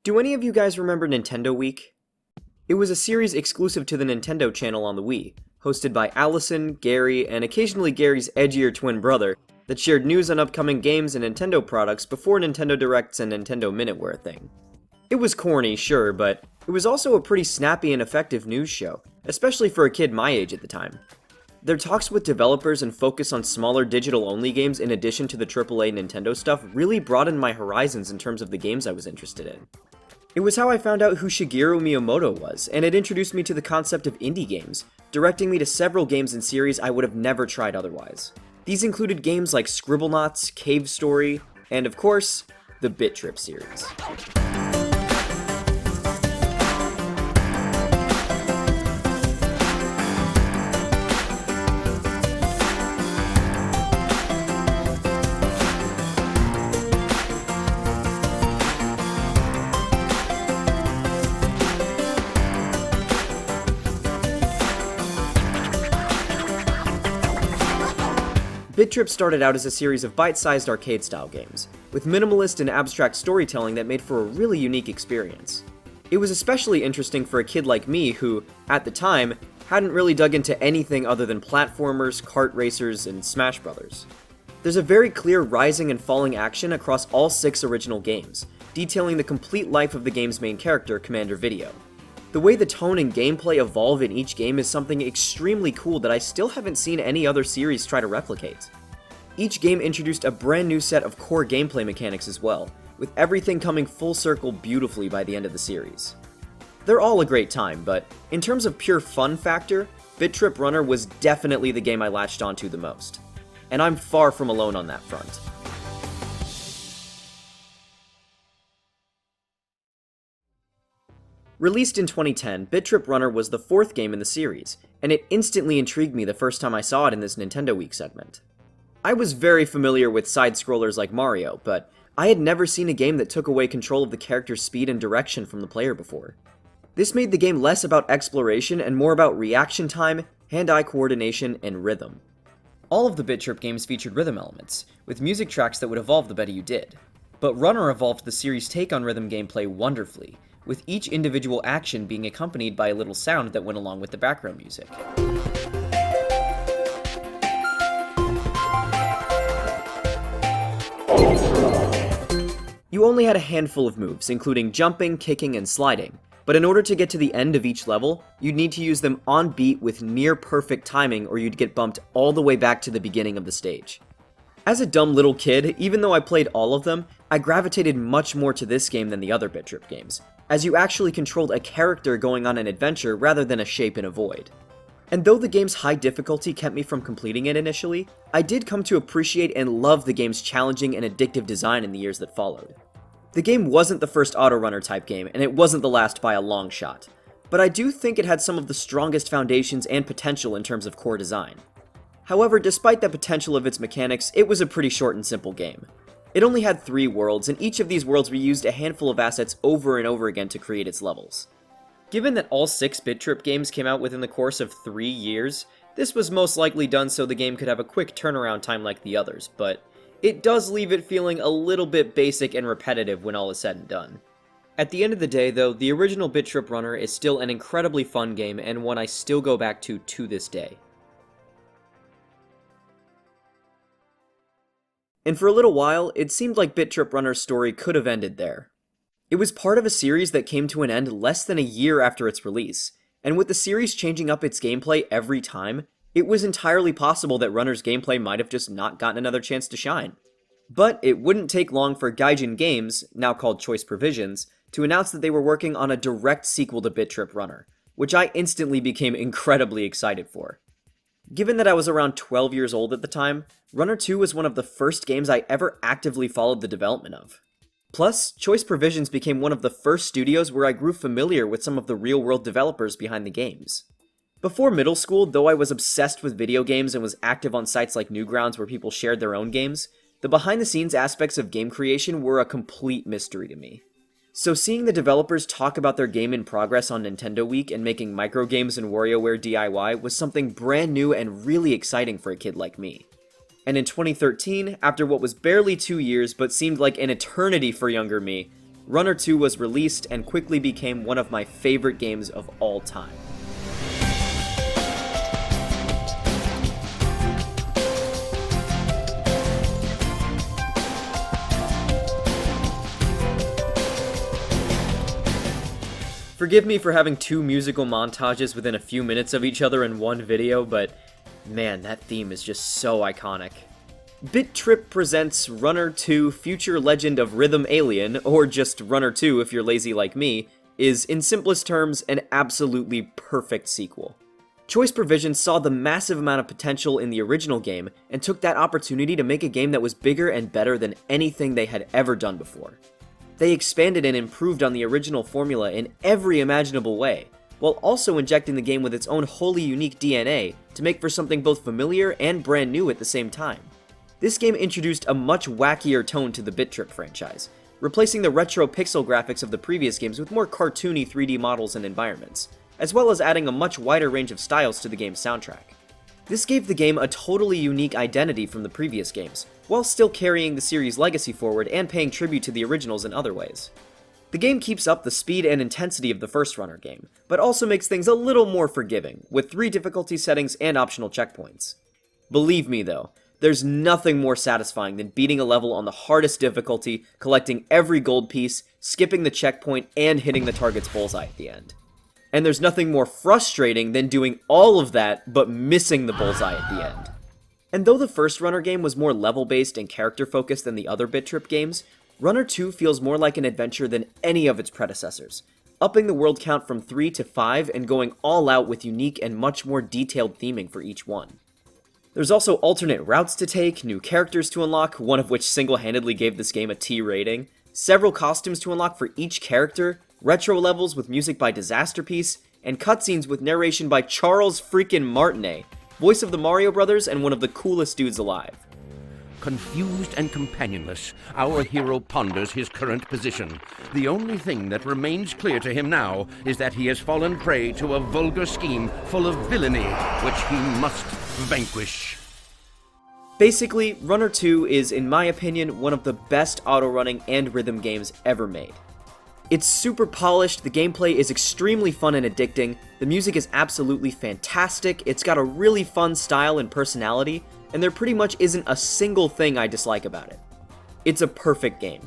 Do any of you guys remember Nintendo Week? It was a series exclusive to the Nintendo channel on the Wii, hosted by Allison, Gary, and occasionally Gary's edgier twin brother, that shared news on upcoming games and Nintendo products before Nintendo Directs and Nintendo Minute were a thing. It was corny, sure, but it was also a pretty snappy and effective news show, especially for a kid my age at the time. Their talks with developers and focus on smaller digital-only games in addition to the AAA Nintendo stuff really broadened my horizons in terms of the games I was interested in. It was how I found out who Shigeru Miyamoto was, and it introduced me to the concept of indie games, directing me to several games and series I would have never tried otherwise. These included games like Scribblenauts, Cave Story, and of course, the Bit.Trip series. Bit.Trip started out as a series of bite-sized arcade-style games, with minimalist and abstract storytelling that made for a really unique experience. It was especially interesting for a kid like me who, at the time, hadn't really dug into anything other than platformers, kart racers, and Smash Brothers. There's a very clear rising and falling action across all 6 original games, detailing the complete life of the game's main character, Commander Video. The way the tone and gameplay evolve in each game is something extremely cool that I still haven't seen any other series try to replicate. Each game introduced a brand new set of core gameplay mechanics as well, with everything coming full circle beautifully by the end of the series. They're all a great time, but in terms of pure fun factor, Bit.Trip Runner was definitely the game I latched onto the most. And I'm far from alone on that front. Released in 2010, Bit.Trip Runner was the 4th game in the series, and it instantly intrigued me the first time I saw it in this Nintendo Week segment. I was very familiar with side-scrollers like Mario, but I had never seen a game that took away control of the character's speed and direction from the player before. This made the game less about exploration and more about reaction time, hand-eye coordination, and rhythm. All of the Bit.Trip games featured rhythm elements, with music tracks that would evolve the better you did. But Runner evolved the series' take on rhythm gameplay wonderfully, with each individual action being accompanied by a little sound that went along with the background music. You only had a handful of moves, including jumping, kicking, and sliding, but in order to get to the end of each level, you'd need to use them on beat with near perfect timing or you'd get bumped all the way back to the beginning of the stage. As a dumb little kid, even though I played all of them, I gravitated much more to this game than the other Bit.Trip games, as you actually controlled a character going on an adventure rather than a shape in a void. And though the game's high difficulty kept me from completing it initially, I did come to appreciate and love the game's challenging and addictive design in the years that followed. The game wasn't the first auto-runner type game, and it wasn't the last by a long shot, but I do think it had some of the strongest foundations and potential in terms of core design. However, despite the potential of its mechanics, it was a pretty short and simple game. It only had 3 worlds, and each of these worlds reused a handful of assets over and over again to create its levels. Given that all 6 Bit.Trip games came out within the course of 3 years, this was most likely done so the game could have a quick turnaround time like the others, but it does leave it feeling a little bit basic and repetitive when all is said and done. At the end of the day, though, the original Bit.Trip Runner is still an incredibly fun game and one I still go back to this day. And for a little while, it seemed like Bit.Trip Runner's story could have ended there. It was part of a series that came to an end less than a year after its release, and with the series changing up its gameplay every time, it was entirely possible that Runner's gameplay might have just not gotten another chance to shine. But it wouldn't take long for Gaijin Games, now called Choice Provisions, to announce that they were working on a direct sequel to Bit.Trip Runner, which I instantly became incredibly excited for. Given that I was around 12 years old at the time, Runner 2 was one of the first games I ever actively followed the development of. Plus, Choice Provisions became one of the first studios where I grew familiar with some of the real-world developers behind the games. Before middle school, though I was obsessed with video games and was active on sites like Newgrounds where people shared their own games, the behind-the-scenes aspects of game creation were a complete mystery to me. So seeing the developers talk about their game in progress on Nintendo Week and making microgames and WarioWare DIY was something brand new and really exciting for a kid like me. And in 2013, after what was barely 2 years but seemed like an eternity for younger me, Runner 2 was released and quickly became one of my favorite games of all time. Forgive me for having two musical montages within a few minutes of each other in one video, but man, that theme is just so iconic. Bit.Trip presents Runner 2 Future Legend of Rhythm Alien, or just Runner 2 if you're lazy like me, is, in simplest terms, an absolutely perfect sequel. Choice Provisions saw the massive amount of potential in the original game and took that opportunity to make a game that was bigger and better than anything they had ever done before. They expanded and improved on the original formula in every imaginable way, while also injecting the game with its own wholly unique DNA to make for something both familiar and brand new at the same time. This game introduced a much wackier tone to the Bit.Trip franchise, replacing the retro pixel graphics of the previous games with more cartoony 3D models and environments, as well as adding a much wider range of styles to the game's soundtrack. This gave the game a totally unique identity from the previous games, while still carrying the series' legacy forward and paying tribute to the originals in other ways. The game keeps up the speed and intensity of the first Runner game, but also makes things a little more forgiving, with 3 difficulty settings and optional checkpoints. Believe me though, there's nothing more satisfying than beating a level on the hardest difficulty, collecting every gold piece, skipping the checkpoint, and hitting the target's bullseye at the end. And there's nothing more frustrating than doing all of that, but missing the bullseye at the end. And though the first Runner game was more level-based and character-focused than the other Bit.Trip games, Runner 2 feels more like an adventure than any of its predecessors, upping the world count from 3 to 5 and going all out with unique and much more detailed theming for each one. There's also alternate routes to take, new characters to unlock, one of which single-handedly gave this game a T rating, several costumes to unlock for each character, retro levels with music by Disasterpiece, and cutscenes with narration by Charles freaking Martinet, voice of the Mario Brothers and one of the coolest dudes alive. Confused and companionless, our hero ponders his current position. The only thing that remains clear to him now is that he has fallen prey to a vulgar scheme full of villainy, which he must vanquish. Basically, Runner 2 is, in my opinion, one of the best auto-running and rhythm games ever made. It's super polished, the gameplay is extremely fun and addicting, the music is absolutely fantastic, it's got a really fun style and personality, and there pretty much isn't a single thing I dislike about it. It's a perfect game.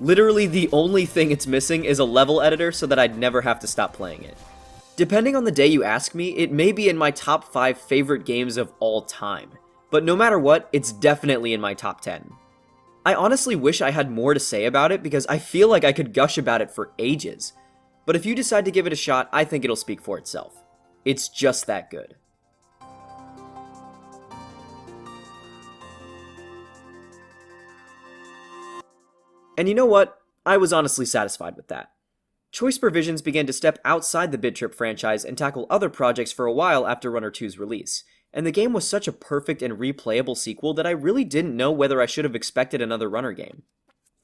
Literally the only thing it's missing is a level editor so that I'd never have to stop playing it. Depending on the day you ask me, it may be in my top 5 favorite games of all time, but no matter what, it's definitely in my top 10. I honestly wish I had more to say about it because I feel like I could gush about it for ages, but if you decide to give it a shot, I think it'll speak for itself. It's just that good. And you know what? I was honestly satisfied with that. Choice Provisions began to step outside the Bit.Trip franchise and tackle other projects for a while after Runner 2's release, and the game was such a perfect and replayable sequel that I really didn't know whether I should have expected another Runner game.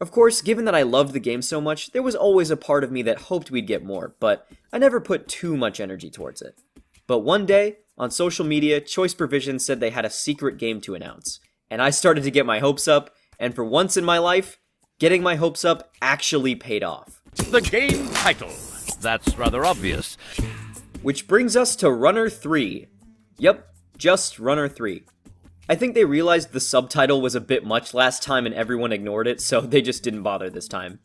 Of course, given that I loved the game so much, there was always a part of me that hoped we'd get more, but I never put too much energy towards it. But one day, on social media, Choice Provisions said they had a secret game to announce, and I started to get my hopes up, and for once in my life, getting my hopes up actually paid off. The game title. That's rather obvious. Which brings us to Runner 3. Yep, just Runner 3. I think they realized the subtitle was a bit much last time and everyone ignored it, so they just didn't bother this time.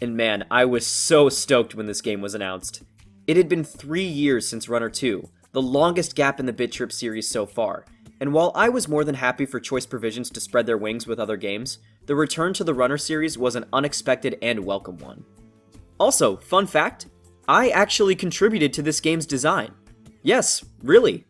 And man, I was so stoked when this game was announced. It had been 3 years since Runner 2, the longest gap in the Bit.Trip series so far, and while I was more than happy for Choice Provisions to spread their wings with other games, the return to the Runner series was an unexpected and welcome one. Also, fun fact, I actually contributed to this game's design. Yes, really.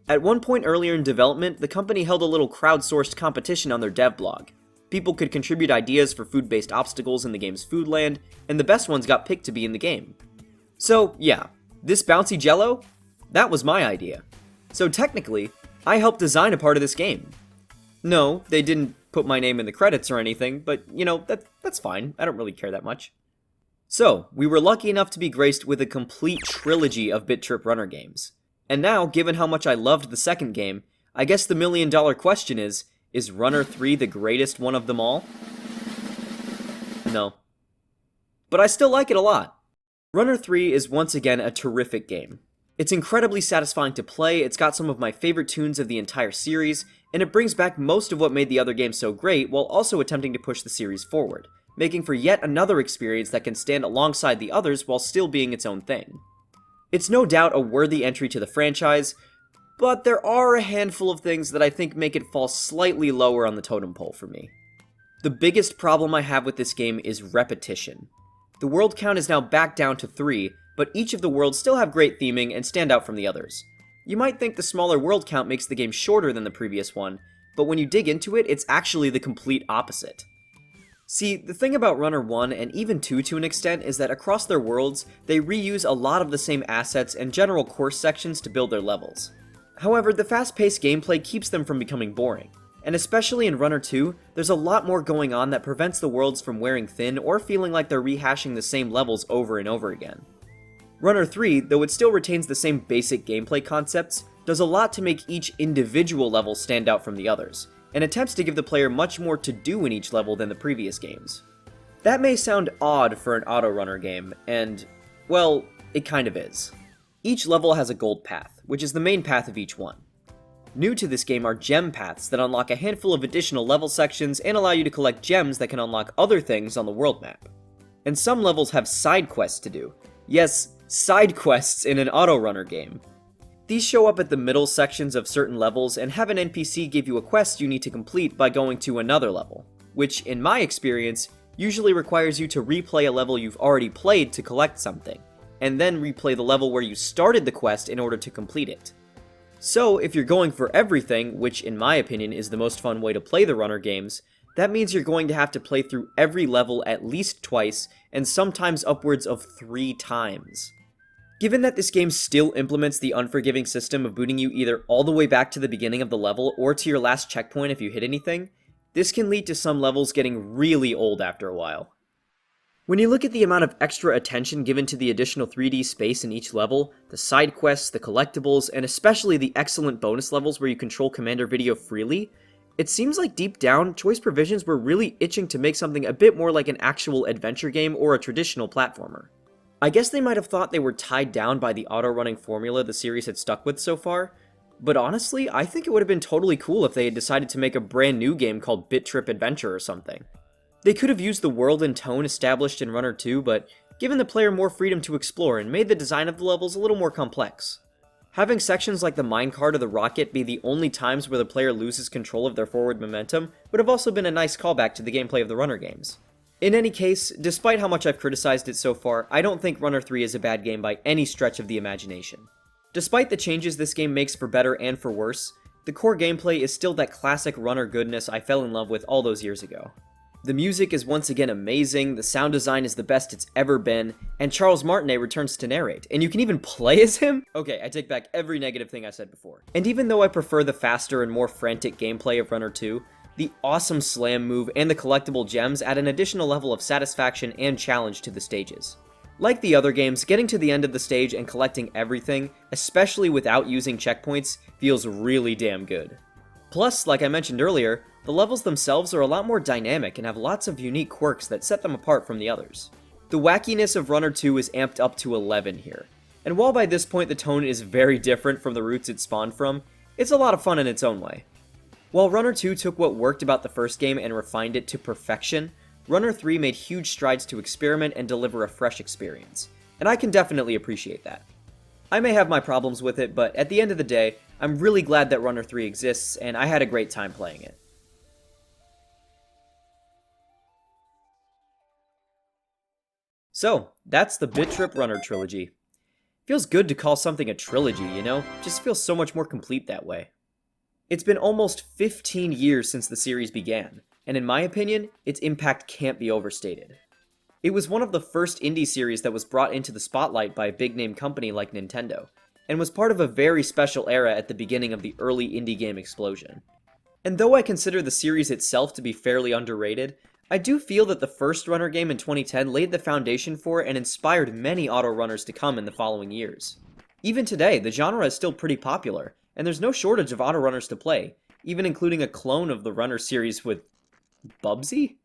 At one point earlier in development, the company held a little crowdsourced competition on their dev blog. People could contribute ideas for food-based obstacles in the game's food land, and the best ones got picked to be in the game. So, yeah, this bouncy jello? That was my idea. So technically, I helped design a part of this game. No, they didn't put my name in the credits or anything, but, you know, that's fine. I don't really care that much. So, we were lucky enough to be graced with a complete trilogy of Bit.Trip Runner games. And now, given how much I loved the second game, I guess the million-dollar question is Runner 3 the greatest one of them all? No. but I still like it a lot. Runner 3 is once again a terrific game. It's incredibly satisfying to play, it's got some of my favorite tunes of the entire series, and it brings back most of what made the other games so great while also attempting to push the series forward, making for yet another experience that can stand alongside the others while still being its own thing. It's no doubt a worthy entry to the franchise, but there are a handful of things that I think make it fall slightly lower on the totem pole for me. The biggest problem I have with this game is repetition. The world count is now back down to 3, but each of the worlds still have great theming and stand out from the others. You might think the smaller world count makes the game shorter than the previous one, but when you dig into it, it's actually the complete opposite. See, the thing about Runner 1 and even 2 to an extent is that across their worlds, they reuse a lot of the same assets and general course sections to build their levels. However, the fast-paced gameplay keeps them from becoming boring, and especially in Runner 2, there's a lot more going on that prevents the worlds from wearing thin or feeling like they're rehashing the same levels over and over again. Runner 3, though it still retains the same basic gameplay concepts, does a lot to make each individual level stand out from the others, and attempts to give the player much more to do in each level than the previous games. That may sound odd for an auto-runner game, and, well, it kind of is. Each level has a gold path, which is the main path of each one. New to this game are gem paths that unlock a handful of additional level sections and allow you to collect gems that can unlock other things on the world map. And some levels have side quests to do. Yes, side quests in an auto-runner game. These show up at the middle sections of certain levels and have an NPC give you a quest you need to complete by going to another level, which, in my experience, usually requires you to replay a level you've already played to collect something, and then replay the level where you started the quest in order to complete it. So, if you're going for everything, which in my opinion is the most fun way to play the runner games, that means you're going to have to play through every level at least twice, and sometimes upwards of 3 times. Given that this game still implements the unforgiving system of booting you either all the way back to the beginning of the level or to your last checkpoint if you hit anything, this can lead to some levels getting really old after a while. When you look at the amount of extra attention given to the additional 3D space in each level, the side quests, the collectibles, and especially the excellent bonus levels where you control Commander Video freely, it seems like deep down, Choice Provisions were really itching to make something a bit more like an actual adventure game or a traditional platformer. I guess they might have thought they were tied down by the auto-running formula the series had stuck with so far, but honestly, I think it would have been totally cool if they had decided to make a brand new game called Bit.Trip Adventure or something. They could have used the world and tone established in Runner 2, but given the player more freedom to explore and made the design of the levels a little more complex. Having sections like the minecart or the rocket be the only times where the player loses control of their forward momentum would have also been a nice callback to the gameplay of the Runner games. In any case, despite how much I've criticized it so far, I don't think Runner 3 is a bad game by any stretch of the imagination. Despite the changes this game makes for better and for worse, the core gameplay is still that classic Runner goodness I fell in love with all those years ago. The music is once again amazing, the sound design is the best it's ever been, and Charles Martinet returns to narrate, and you can even play as him? Okay, I take back every negative thing I said before. And even though I prefer the faster and more frantic gameplay of Runner 2, the awesome slam move and the collectible gems add an additional level of satisfaction and challenge to the stages. Like the other games, getting to the end of the stage and collecting everything, especially without using checkpoints, feels really damn good. Plus, like I mentioned earlier, the levels themselves are a lot more dynamic and have lots of unique quirks that set them apart from the others. The wackiness of Runner 2 is amped up to 11 here, and while by this point the tone is very different from the roots it spawned from, it's a lot of fun in its own way. While Runner 2 took what worked about the first game and refined it to perfection, Runner 3 made huge strides to experiment and deliver a fresh experience, and I can definitely appreciate that. I may have my problems with it, but at the end of the day, I'm really glad that Runner 3 exists, and I had a great time playing it. So, that's the Bit.Trip Runner trilogy. Feels good to call something a trilogy, you know? Just feels so much more complete that way. It's been almost 15 years since the series began, and in my opinion, its impact can't be overstated. It was one of the first indie series that was brought into the spotlight by a big-name company like Nintendo, and was part of a very special era at the beginning of the early indie game explosion. And though I consider the series itself to be fairly underrated, I do feel that the first Runner game in 2010 laid the foundation for and inspired many auto-runners to come in the following years. Even today, the genre is still pretty popular, and there's no shortage of auto-runners to play, even including a clone of the Runner series with Bubsy?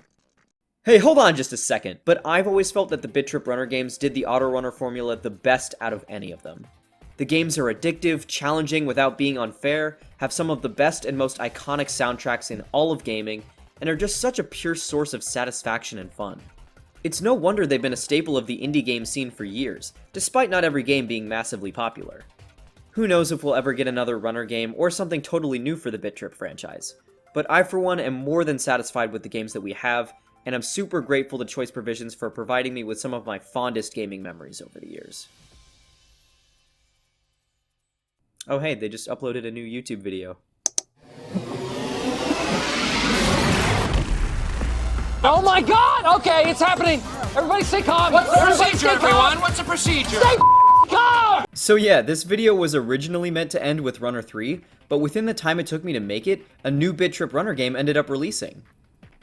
Hey, hold on just a second, but I've always felt that the Bit.Trip Runner games did the auto-runner formula the best out of any of them. The games are addictive, challenging without being unfair, have some of the best and most iconic soundtracks in all of gaming, and are just such a pure source of satisfaction and fun. It's no wonder they've been a staple of the indie game scene for years, despite not every game being massively popular. Who knows if we'll ever get another runner game or something totally new for the Bit.Trip franchise, but I for one am more than satisfied with the games that we have, and I'm super grateful to Choice Provisions for providing me with some of my fondest gaming memories over the years. Oh hey, they just uploaded a new YouTube video. Oh my god! Okay, it's happening! Everybody stay calm! What's the procedure, everyone? What's the procedure? Stay calm! So yeah, this video was originally meant to end with Runner 3, but within the time it took me to make it, a new Bit.Trip Runner game ended up releasing.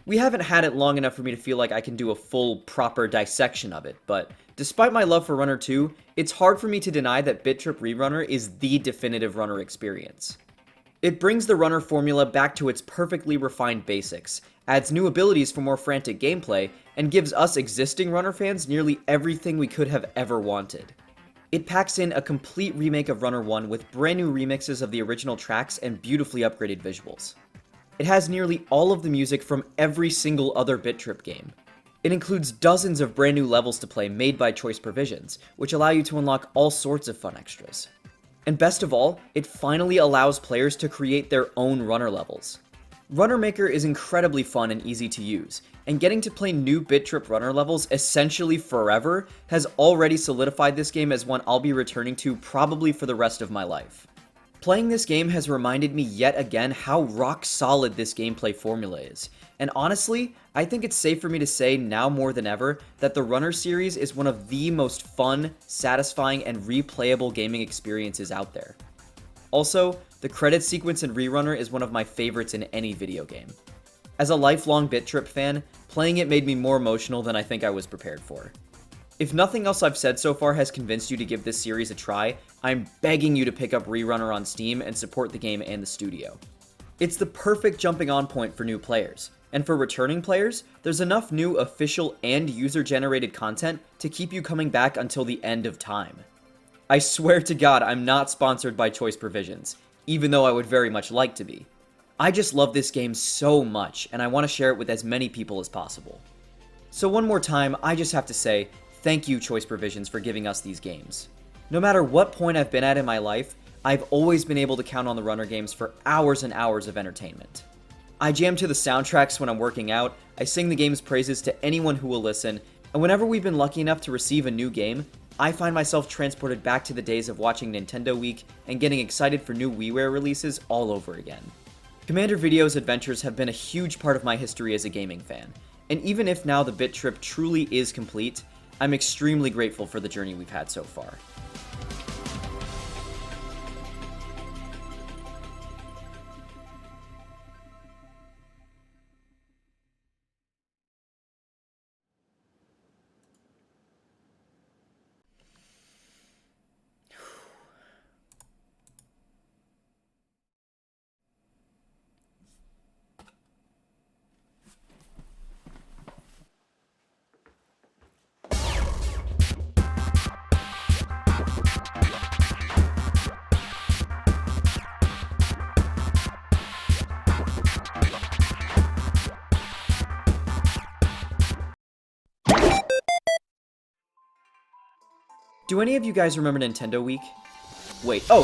We haven't had it long enough for me to feel like I can do a full, proper dissection of it, but despite my love for Runner 2, it's hard for me to deny that Bit.Trip Rerunner is the definitive runner experience. It brings the runner formula back to its perfectly refined basics, adds new abilities for more frantic gameplay, and gives us existing runner fans nearly everything we could have ever wanted. It packs in a complete remake of Runner 1 with brand new remixes of the original tracks and beautifully upgraded visuals. It has nearly all of the music from every single other Bit.Trip game. It includes dozens of brand new levels to play made by Choice Provisions, which allow you to unlock all sorts of fun extras. And best of all, it finally allows players to create their own runner levels. Runner Maker is incredibly fun and easy to use, and getting to play new Bit.Trip Runner levels essentially forever has already solidified this game as one I'll be returning to probably for the rest of my life. Playing this game has reminded me yet again how rock solid this gameplay formula is, and honestly, I think it's safe for me to say now more than ever that the Runner series is one of the most fun, satisfying, and replayable gaming experiences out there. Also, the credits sequence in Rerunner is one of my favorites in any video game. As a lifelong Bit.Trip fan, playing it made me more emotional than I think I was prepared for. If nothing else I've said so far has convinced you to give this series a try, I'm begging you to pick up Rerunner on Steam and support the game and the studio. It's the perfect jumping on point for new players, and for returning players, there's enough new official and user-generated content to keep you coming back until the end of time. I swear to God I'm not sponsored by Choice Provisions, even though I would very much like to be. I just love this game so much, and I want to share it with as many people as possible. So one more time, I just have to say, thank you, Choice Provisions, for giving us these games. No matter what point I've been at in my life, I've always been able to count on the Runner games for hours and hours of entertainment. I jam to the soundtracks when I'm working out, I sing the game's praises to anyone who will listen, and whenever we've been lucky enough to receive a new game, I find myself transported back to the days of watching Nintendo Week and getting excited for new WiiWare releases all over again. Commander Video's adventures have been a huge part of my history as a gaming fan, and even if now the Bit.Trip truly is complete, I'm extremely grateful for the journey we've had so far. Do any of you guys remember Nintendo Week? Wait, oh